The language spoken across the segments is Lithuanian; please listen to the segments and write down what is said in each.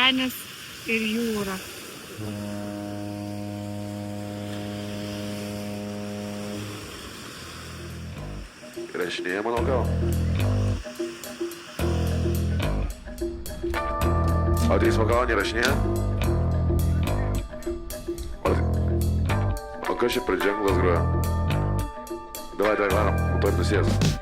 žemės ir jūra. Įrašinėja, manau, gal. O tai svagalo neįrašinėja? O kas čia prie dženglas groja? Davai, varom, to ir nusės.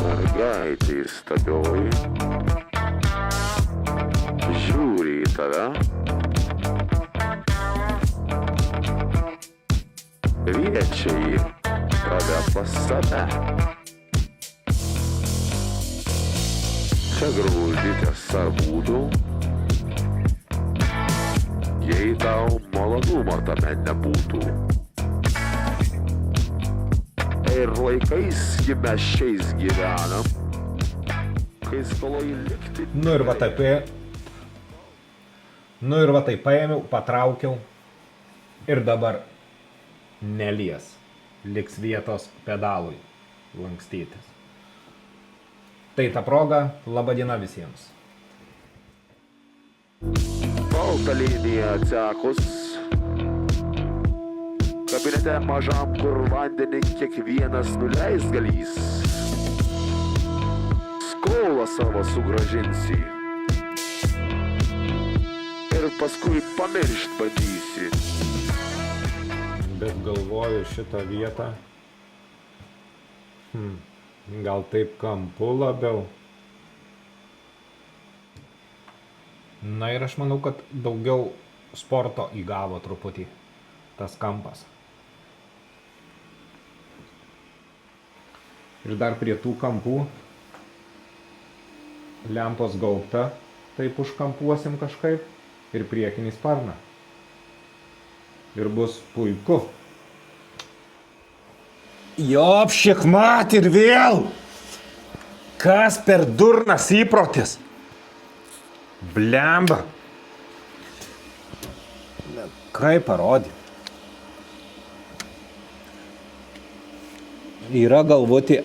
Mergaitė įstabioji, žiūri į tave, kviečia į tave pas save. Čia grūždytės ar būdų, jei tau malonumo tame nebūtų. Ir laikais mes šiais gyvenam, kai skoloj likti. Nu ir va taip paėmiau, patraukiau ir dabar nelies, liks vietos pedalui lankstytis. Tai ta proga, laba diena visiems. Balta linija atsekus, kabinete mažam, kur vandenį kiekvienas nuleis galys. Skolą savo sugrąžinsi ir paskui pamiršt bandysi. Bet galvoju šitą vietą, gal taip kampu labiau. Na ir aš manau, kad daugiau sporto įgavo truputį tas kampas. Ir dar prie tų kampų lempos gaubta, taip užkampuosim kažkaip, ir priekinį sparną. Ir bus puiku. Jop, šikmat ir vėl! Kas per durnas įprotis? Blemba! Kaip parodė? Yra galvoti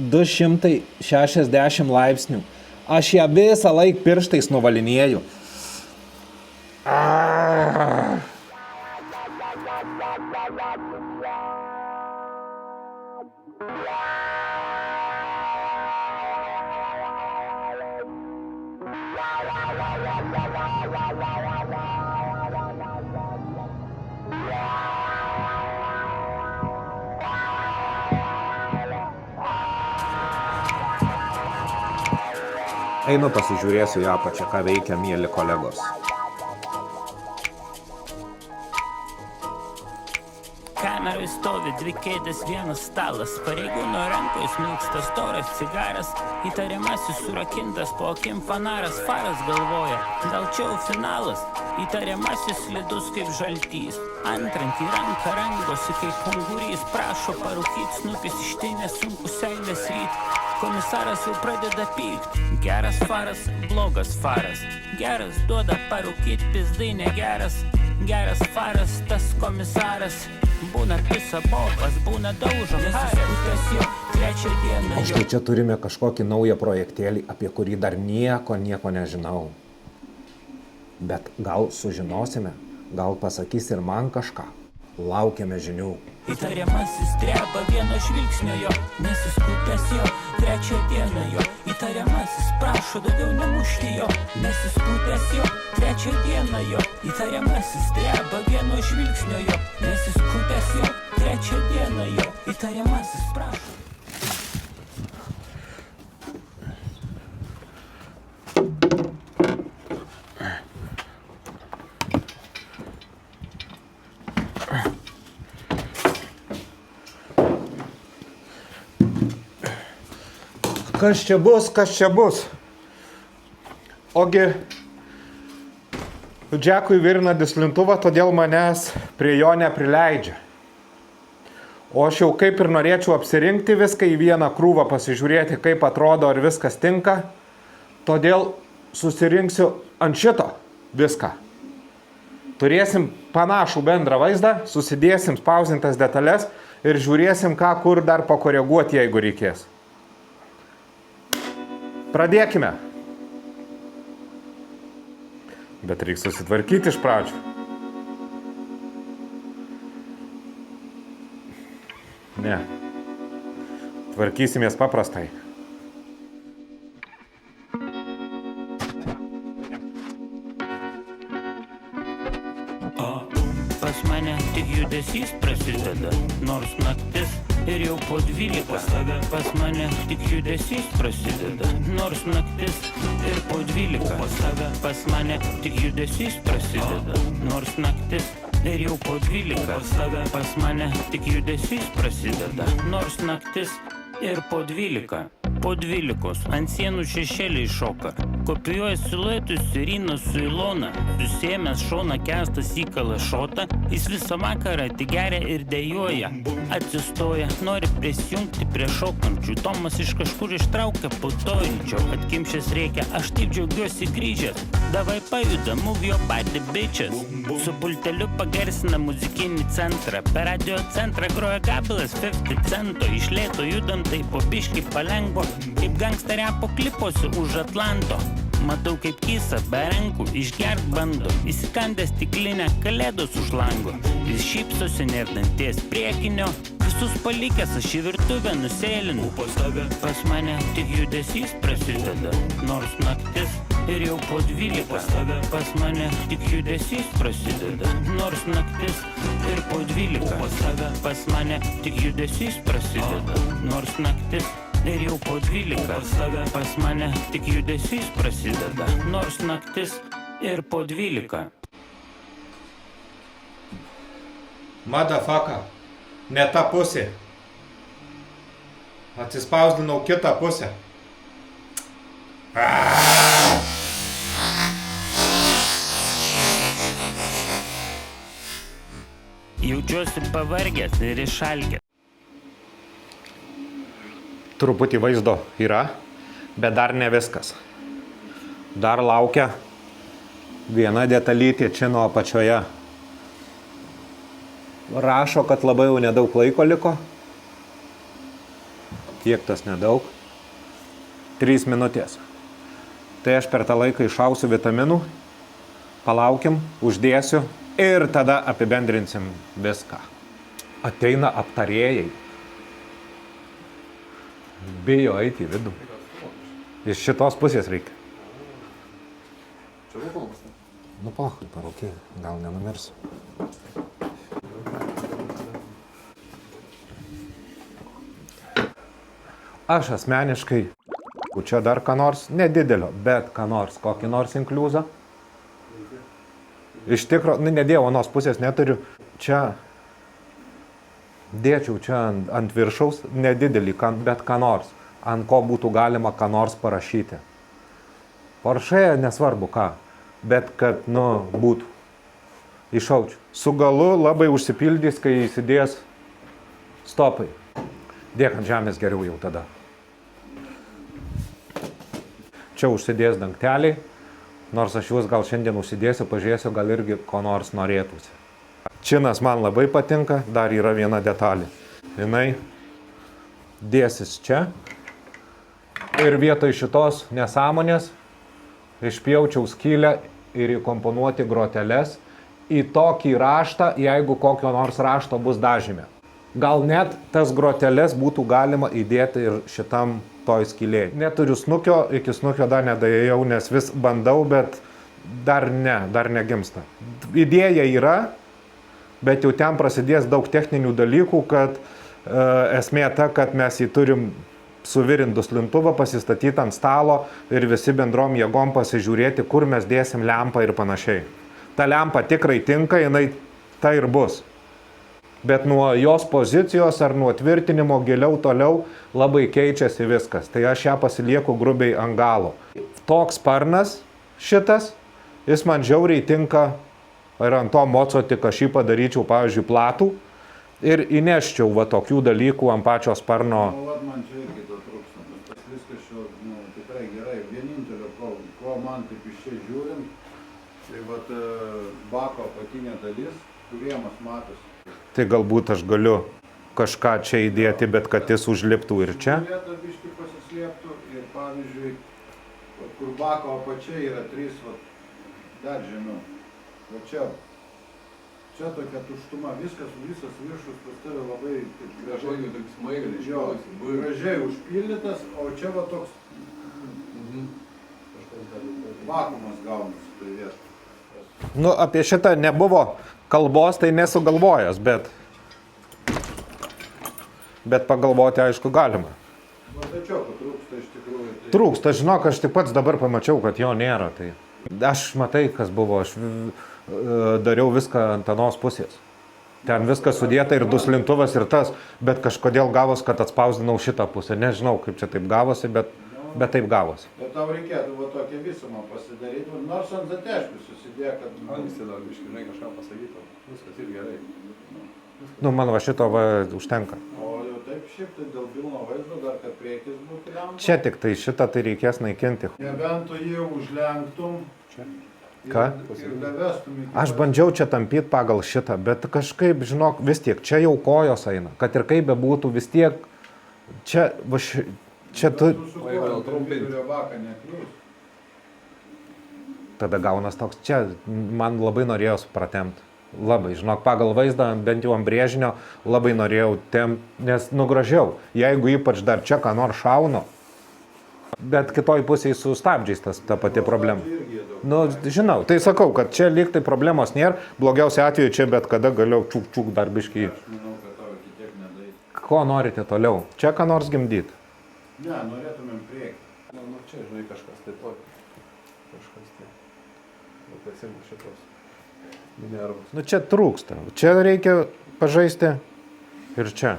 260 laipsnių. Aš ją visą laik pirštais nuvalinėju. Einu pasižiūrėsiu į apačią, ką veikia mieli kolegos. Kameroj stovi dvi kėdės, vienas stalas. Pareigūno rankoje smilksta storas cigaras. Įtariamasis surakintas, po akim fanaras. Faras galvoja, gal čia jau finalas. Įtariamasis slidus kaip žaltys. Antrant į ranką rangosi kaip ungurys. Prašo parūkyt, snupis ištinės sunku seilės ryt. Komisaras jau pradeda pykt. Geras faras, blogas faras. Geras duoda parūkyt, pizdai negeras. Geras faras, tas komisaras. Būna pisa bobas, būna daužo haras jo, trečią dieną O štai čia turime kažkokį naują projektėlį, apie kurį dar nieko nežinau. Bet gal sužinosime, gal pasakys ir man kažką. Laukiame žinių. Įtariamasis dreba vieno žvilgsnio jo, nesiskutęs jo, trečią dieną jo. Įtariamasis prašo daugiau nemušti jo, nesiskutęs jo, trečią dieną jo. Įtariamasis dreba vieno žvilgsnio jo, nesiskutęs jo, trečią dieną jo. Įtariamasis prašo. Kas čia bus? Ogi Džekui virina dislintuvą, todėl manęs prie jo neprileidžia. O aš jau kaip ir norėčiau apsirinkti viską į vieną krūvą, pasižiūrėti, kaip atrodo, ar viskas tinka. Todėl susirinksiu ant šito viską. Turėsim panašų bendrą vaizdą, susidėsim spausintas detalės ir žiūrėsim, ką kur dar pakoreguoti, jeigu reikės. Pradėkime. Bet reikia susitvarkyti iš pradžių. Ne. Tvarkysimės paprastai. Pas mane tik judesys prasideda, nors naktis ir jau po 12. Pas mane tik judesys prasideda, nors naktis ir po 12. Pas mane tik judesys prasideda, nors naktis ir jau po 12. Pas mane tik judesys prasideda, nors naktis ir po 12. Po 12 ant sienų šešėliai šoka, kopijuoja siluetus Irina su Ilona, susėmęs šoną Kęstas įkala šotą, jis visą vakarą tik geria ir dejuoja, atsistoja, nori prisijungti prie šokančių, Tomas iš kažkur ištraukia putojančio, atkimšęs reikia, aš taip džiaugiuosi grįžęs, davai pajuda, move your body bitches, su pulteliu pagersina muzikinį centrą, per radio centrą groja gabalas 50 cento, iš lėto judam tai po biškį palengvo, kaip gangsteria po klipuose už Atlanto. Matau kaip kysa be rankų, išgert bando, įsikandęs stiklinę kalėdos už lango. Jis šypsosi nėr danties priekinio, visus palikęs aš į virtuvę nusėlinu. Pas mane tik judesys prasideda, nors naktis ir jau po 12. Pas mane tik judesys prasideda, nors naktis ir po 12. Pas mane tik judesys prasideda, nors naktis ir jau po 12. Pas mane tik judesys prasideda, nors naktis ir po 12. Motherfucker, ne ta pusė. Atsispausdinau kitą pusę. Jaučiuosi pavargęs ir išalkęs. Truputį vaizdo yra, bet dar ne viskas. Dar laukia viena detalytė čia nuo apačioje. Rašo, kad labai jau nedaug laiko liko. Kiek tas nedaug? 3 minutės. Tai aš per tą laiką išausiu vitaminų, palaukim, uždėsiu ir tada apibendrinsim viską. Ateina aptarėjai. Bijo eiti į vidų. Iš šitos pusės reikia. Nu, pachui, parūkiai, gal nenumirsiu. Aš asmeniškai, čia dar ką nors, nedidelio, bet ką nors, kokį nors inkliuzą. Iš tikro, nedėjau, anos pusės neturiu. Čia dėčiau čia ant viršaus, nedidelį, bet ką nors, ant ko būtų galima ką nors parašyti. Porsche nesvarbu ką, bet kad, būtų. Išaučiu. Su galu labai užsipildys, kai įsidės stopai. Dėk ant žemės geriau jau tada. Čia užsidės dangteliai, nors aš juos gal šiandien užsidėsiu, pažiūrėsiu, gal irgi ko nors norėtųsi. Činas man labai patinka, dar yra viena detalė. Jinai dėsis čia ir vietoj šitos nesąmonės išpjaučiau skylę ir įkomponuoti groteles į tokį raštą, jeigu kokio nors rašto bus dažyme. Gal net tas groteles būtų galima įdėti ir šitam toj skylėj. Neturiu snukio, iki snukio dar nedaėjau, nes vis bandau, bet dar negimsta. Idėja yra, bet jau ten prasidės daug techninių dalykų, kad esmė ta, kad mes jį turim suvirinti duslintuvą, pasistatyti ant stalo ir visi bendrom jėgom pasižiūrėti, kur mes dėsim lempą ir panašiai. Ta lempa tikrai tinka, jinai ta ir bus. Bet nuo jos pozicijos ar nuo tvirtinimo giliau toliau labai keičiasi viskas. Tai aš ją pasilieku grubiai ant galo. Toks sparnas šitas, jis man žiauriai tinka ir ant to moco tik aš jį padaryčiau, pavyzdžiui, platų. Ir įneščiau va tokių dalykų ant pačio sparno. O vat man čia irgi to trūksta. Tas viskas čia tikrai gerai. Vienintelio, ko man taip iš čia žiūrint, tai vat bako apatinė dalis, kuriemas matosi. Tai galbūt aš galiu kažką čia įdėti, bet kad jis užliptų ir čia. Vieta biškį pasislėptų ir pavyzdžiui, kur bako apačia yra 3, dar žemiau. Va čia tokia tuštuma, visas viršus pas tave labai gražiai užpildytas, o čia va toks vakuumas gaunasi toj vietoj. Nu, apie šitą nebuvo kalbos, tai nesugalvojęs, bet pagalvoti aišku galima. Tačiau, kad trūksta iš tikrųjų. Tai... Trūksta, žinok, aš tik pats dabar pamačiau, kad jo nėra. Tai aš matai, kas buvo, aš dariau viską ant anos pusės. Ten viskas sudėta ir duslintuvas ir tas, bet kažkodėl gavos, kad atspausdinau šitą pusę. Nežinau, kaip čia taip gavosi, bet taip gavosi. Bet tau reikėtų va tokią visumą pasidaryti, nors ant zateškių susidėjo, kad... Visi dar biškinai kažką pasakytų, viskas ir gerai. Nu, man va šito va užtenka. O jau taip šiaip tai dėl pilno vaizdo, dar kad priekis būtų lemta. Čia tik tai šitą tai reikės naikinti. Nebent tu jį užlenktum. Čia. Ką? Ir davestum iki... Aš bandžiau čia tampyti pagal šitą, bet kažkaip, žinok, vis tiek, čia jau kojos eina. Kad ir kaip bebūtų, vis tiek, čia, va čia tu... Tada gaunas toks, čia man labai norėjau pratemti. Labai, žinok, pagal vaizdą, bent jau ant brėžinio, labai norėjau tempti, nes nugražiau. Jeigu ypač dar čia ką nors šauno, bet kitoj pusėje su stabdžiais ta pati problema. Nu, žinau, tai sakau, kad čia lyg tai problemos nėra, blogiausia atveju čia bet kada galiu čiuk dar biškį. Aš manau, kad tau iki tiek nedaryt. Ko norite toliau? Čia ką nors gimdyti? Ne, norėtumėm priekį. Nu, čia, žinai, kažkas tai tokio. Kažkas tai. Pasimu šitos nervus. Nu, čia trūksta. Čia reikia pažaisti ir čia.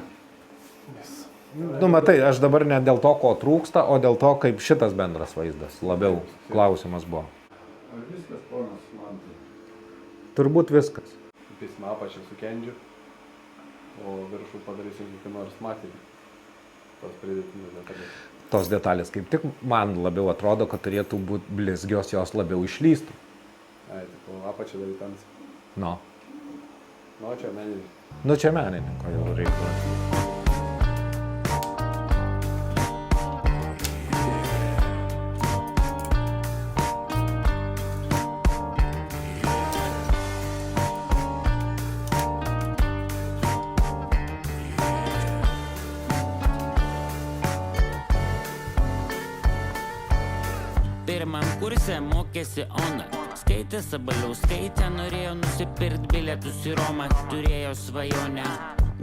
Nu, matai, aš dabar ne dėl to, ko trūksta, o dėl to, kaip šitas bendras vaizdas labiau klausimas buvo. Ar viskas, ponas Mantai? Turbūt viskas. Pismą apačią su kendžiu, o viršų padarysim kokį nors matinį. Tos pridėtinės detalės. Tos detalės kaip tik man labiau atrodo, kad turėtų būti blizgios, jos labiau išlystų. Ai, tipo, apačią daryti tamsiai. No. Nu, čia menininkai. Nu, čia menininko jau reikalas. Pirmam kurse mokėsi Ona, skaitė Sabaliauskaitė, norėjo nusipirkt bilietus į Romą, turėjo svajonę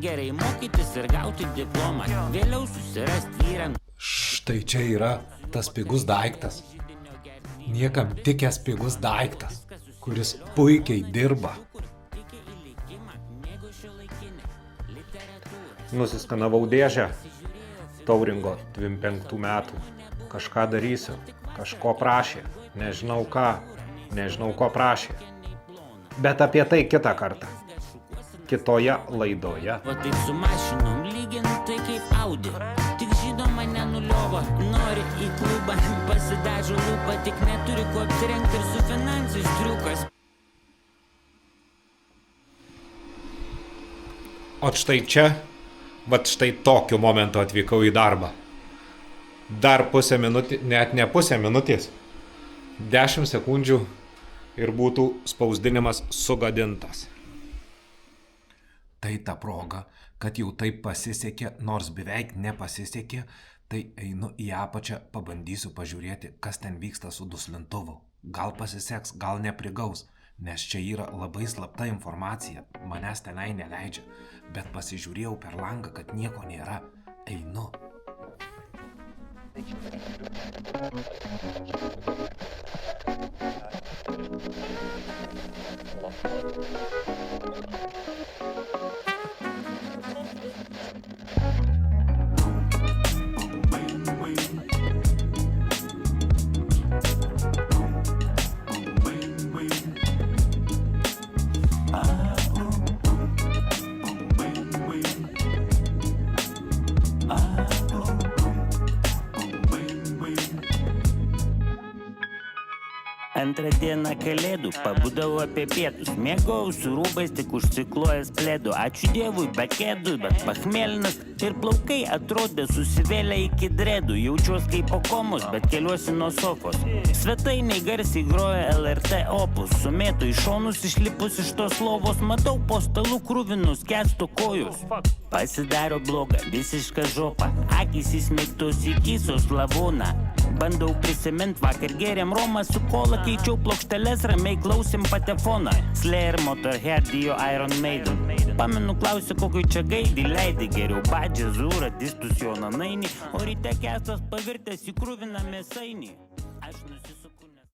gerai mokytis ir gauti diplomą, vėliau susirast vyrą. Štai čia yra tas pigus daiktas. Niekam tikęs pigus daiktas, kuris puikiai dirba. Nusiskanavau dėžę Tauringo 25 metų. Kažką darysiu. Kažko prašė, nežinau ką, nežinau ko prašė. Bet apie tai kitą kartą, kitoje laidoje. Va taip su mašinom lygintai kaip Audi, tik žydo mane nuliovo, nori į klubą, pasidažo lūpą, tik neturi ko apsirengti ir su finansais triukas. O štai čia, vat štai tokiu momentu atvykau į darbą. Dar pusę minutės, net ne pusę minutės, 10 sekundžių ir būtų spausdinimas sugadintas. Tai ta proga, kad jau taip pasisekė, nors beveik nepasisekė, tai einu į apačią, pabandysiu pažiūrėti, kas ten vyksta su duslintuvu. Gal pasiseks, gal neprigaus, nes čia yra labai slapta informacija, manęs tenai neleidžia, bet pasižiūrėjau per langą, kad nieko nėra, einu. Antrą dieną kalėdų, pabudau apie pietus. Mėgau su rūbais, tik užsiklojęs plėdu. Ačiū Dievui, be kėdų, bet pachmelinas. Ir plaukai atrodė susivėlę iki dredų. Jaučiuos kaip po komos, bet keliuosi nuo sofos. Svetainiai garsiai groja LRT opus. Sumėtų į šonus išlipus iš tos lovos. Matau po stalų krūvinus kesto kojus. Pasidaro bloga, visiška žopa. Akys įsmeigtos į kysos lavūną. Bandau prisimint, vakar gėrėm romą su kola. Keičiau plokšteles, ramiai klausėm patefoną. Slayer, Motorhead, Dio, Iron Maiden. Pamenu, klausiu, kokį čia gaidį leidai. Geriau badžią, zūrą, distus jo nanainį. O ryte kestas pavirtęs į krūviną mėsainį. Aš nusisuku.